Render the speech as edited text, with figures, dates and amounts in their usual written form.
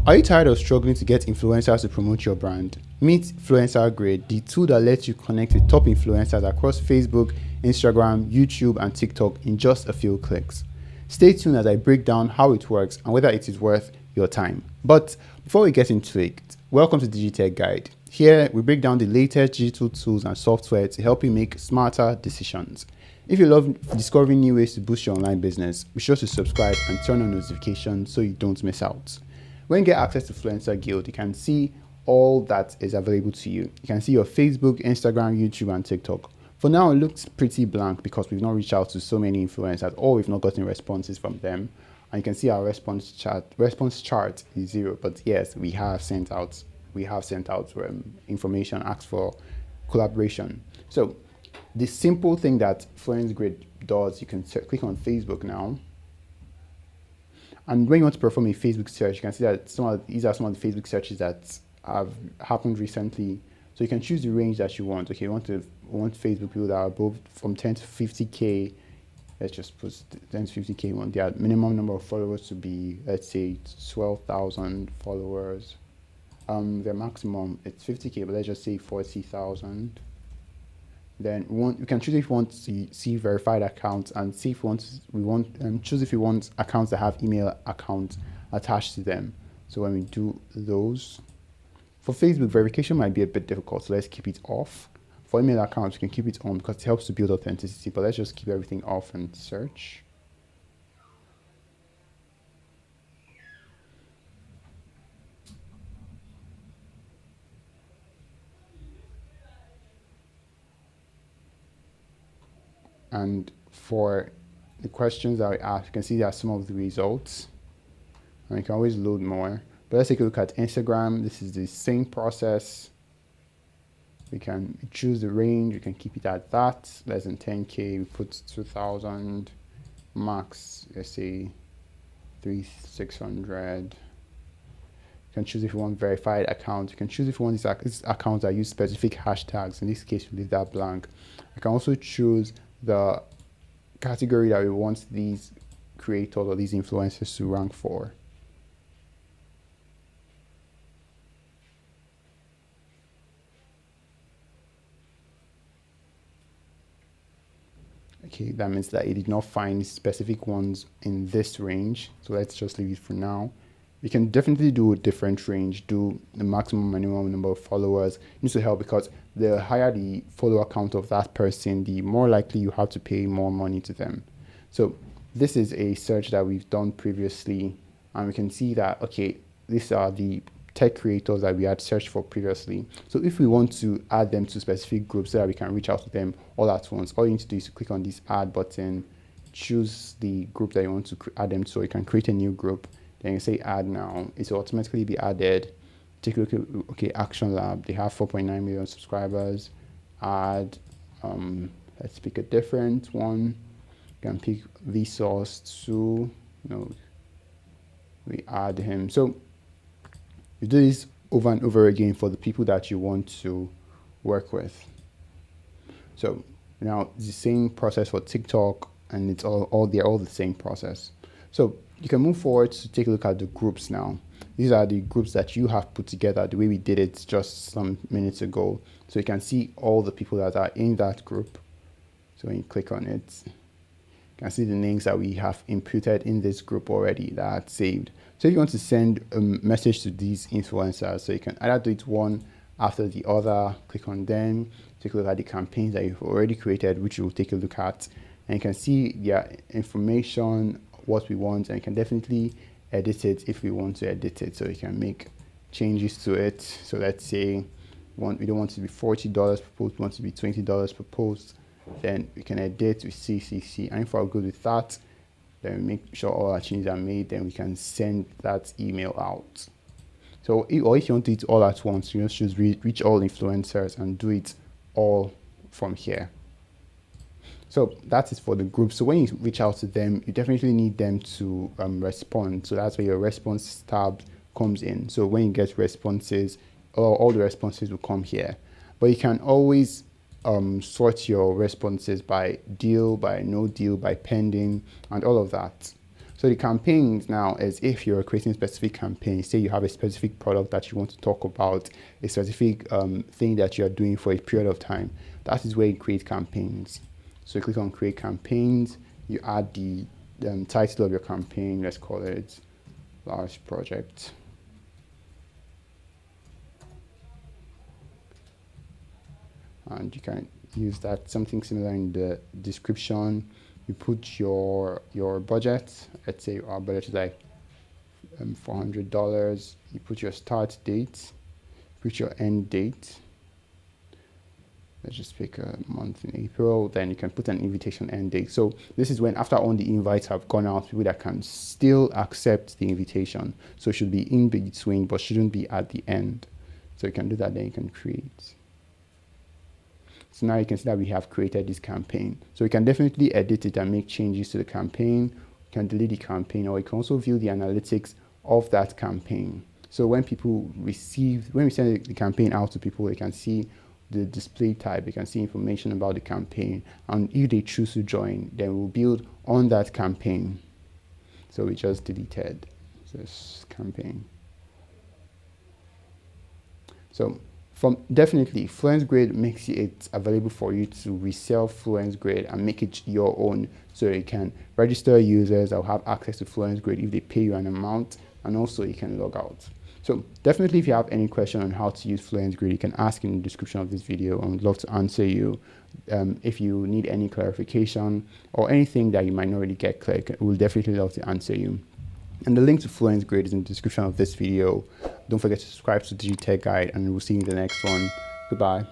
Are you tired of struggling to get influencers to promote your brand? Meet FluenceGrid, the tool that lets you connect with top influencers across Facebook, Instagram, YouTube, and TikTok in just a few clicks. Stay tuned as I break down how it works and whether it is worth your time. But before we get into it, welcome to DigiTech Guide. Here, we break down the latest digital tools and software to help you make smarter decisions. If you love discovering new ways to boost your online business, be sure to subscribe and turn on notifications so you don't miss out. When you get access to FluenceGrid, you can see all that is available to you. You can see your Facebook, Instagram, YouTube, and TikTok. For now, it looks pretty blank because we've not reached out to so many influencers or we've not gotten responses from them. And you can see our response chart is 0. But yes, we have sent out information, asked for collaboration. So the simple thing that FluenceGrid does, you can click on Facebook now. And when you want to perform a Facebook search, you can see that these are some of the Facebook searches that have happened recently. So you can choose the range that you want. Okay, you want Facebook people that are above from 10 to 50K. Let's just put 10 to 50K. Want their minimum number of followers to be, let's say, 12,000 followers. Their maximum it's 50K, but let's just say 40,000. Then we can choose if we want to see verified accounts and see if choose if we want accounts that have email accounts attached to them. So when we do those, for Facebook, verification might be a bit difficult, so let's keep it off. For email accounts, you can keep it on because it helps to build authenticity, but let's just keep everything off and search. And for the questions that we ask, you can see there are some of the results. And you can always load more. But let's take a look at Instagram. This is the same process. We can choose the range. You can keep it at that. Less than 10K. We put 2,000. Max, let's say 3,600. You can choose if you want verified accounts. You can choose if you want these accounts that use specific hashtags. In this case, we leave that blank. You can also choose the category that we want these creators or these influencers to rank for. Okay, that means that it did not find specific ones in this range. So let's just leave it for now. You can definitely do a different range, do the maximum minimum number of followers. It needs to help because the higher the follower count of that person, the more likely you have to pay more money to them. So this is a search that we've done previously, and we can see that, okay, these are the tech creators that we had searched for previously. So if we want to add them to specific groups so that we can reach out to them all at once, all you need to do is to click on this add button, choose the group that you want to add them to, so you can create a new group. Then you say add now, it will automatically be added. Take a look at, okay, Action Lab, they have 4.9 million subscribers. Add, let's pick a different one. You can pick Vsauce to, we add him. So you do this over and over again for the people that you want to work with. So now it's the same process for TikTok, and it's they're all the same process. So you can move forward to take a look at the groups now. These are the groups that you have put together the way we did it just some minutes ago. So you can see all the people that are in that group. So when you click on it, you can see the names that we have inputted in this group already that are saved. So if you want to send a message to these influencers, so you can either do it one after the other, click on them, take a look at the campaigns that you've already created, which we'll take a look at. And you can see their information, what we want, and you can definitely edit it if we want to edit it. So you can make changes to it. So let's say we don't want it to be $40 per post, we want it to be $20 per post. Then we can edit with CCC, and if we're good with that, then we make sure all our changes are made, then we can send that email out. So if you want to do it all at once, you just choose reach all influencers and do it all from here. So that is for the group. So when you reach out to them, you definitely need them to respond. So that's where your response tab comes in. So when you get responses, all the responses will come here. But you can always sort your responses by deal, by no deal, by pending, and all of that. So the campaigns now is if you're creating a specific campaign, say you have a specific product that you want to talk about, a specific thing that you're doing for a period of time, that is where you create campaigns. So you click on create campaigns, you add the title of your campaign, let's call it large project. And you can use that, something similar in the description. You put your budget. Let's say our budget is like $400. You put your start date, put your end date. Let's just pick a month in April. Then you can put an invitation end date. So this is when, after all the invites have gone out, people that can still accept the invitation. So it should be in between, but shouldn't be at the end. So you can do that, then you can create. So now you can see that we have created this campaign. So you can definitely edit it and make changes to the campaign. You can delete the campaign, or you can also view the analytics of that campaign. So when people receive, when we send the campaign out to people, they can see the display type, they can see information about the campaign. And if they choose to join, then we'll build on that campaign. So we just deleted this campaign. So definitely, FluenceGrid makes it available for you to resell FluenceGrid and make it your own. So you can register users that will have access to FluenceGrid if they pay you an amount, and also you can log out. So definitely, if you have any question on how to use FluenceGrid, you can ask in the description of this video, and we'd love to answer you. If you need any clarification or anything that you might not really get clear, we'll definitely love to answer you. And the link to FluenceGrid is in the description of this video. Don't forget to subscribe to DigiTech Guide, and we'll see you in the next one. Goodbye.